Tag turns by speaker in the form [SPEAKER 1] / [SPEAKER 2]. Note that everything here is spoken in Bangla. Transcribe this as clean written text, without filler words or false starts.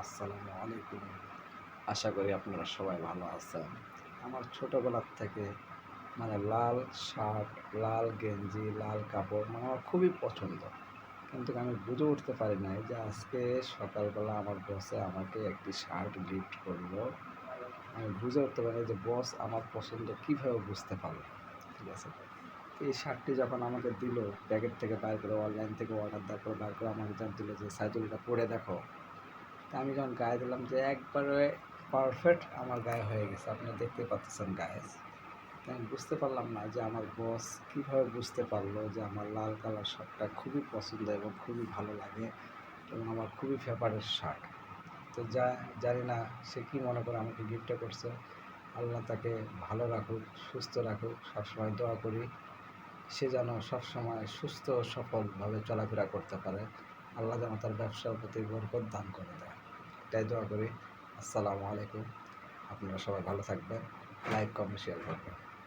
[SPEAKER 1] আসসালামু আলাইকুম। আশা করি আপনারা সবাই ভালো আছেন। আমার ছোটোবেলার থেকে লাল শার্ট, লাল গেঞ্জি, লাল কাপড় আমার খুবই পছন্দ। কিন্তু আমি বুঝে উঠতে পারি নাই যে আজকে সকালবেলা আমার বসে আমাকে একটি শার্ট গিফট করলো। আমি বুঝে উঠতে পারি নাই যে বস আমার পছন্দ কীভাবে বুঝতে পারলো। ঠিক আছে? এই শার্টটি যখন আমাকে দিল, প্যাকেট থেকে বাইর করে অনলাইন থেকে অর্ডার দেওয়ার পর বাইর করে আমাকে যখন দিল যে সাইদুল এটা পরে দেখো। তা আমি যখন গায়ে দিলাম যে একবারে পারফেক্ট আমার গায়ে হয়ে গেছে, আপনি দেখতেই পাচ্ছেন গায়ে। তাই আমি বুঝতে পারলাম না যে আমার বস কীভাবে বুঝতে পারলো যে আমার লাল কালার শার্টটা খুবই পছন্দ এবং খুবই ভালো লাগে এবং আমার খুবই ফেভারিট শার্ট। তো জানি না সে কী মনে করে আমাকে গিফটটা করছে। আল্লাহ তাকে ভালো রাখুক, সুস্থ রাখুক, সবসময় দোয়া করি সে যেন সবসময় সুস্থ সফলভাবে চলাফেরা করতে পারে। আল্লাহ যেন তার ব্যবসার প্রতি বরকত দান করে দেয়, এটাই দোয়া করি। আসসালামু আলাইকুম। আপনারা সবাই ভালো থাকবেন, লাইক কমেন্ট শেয়ার করবেন।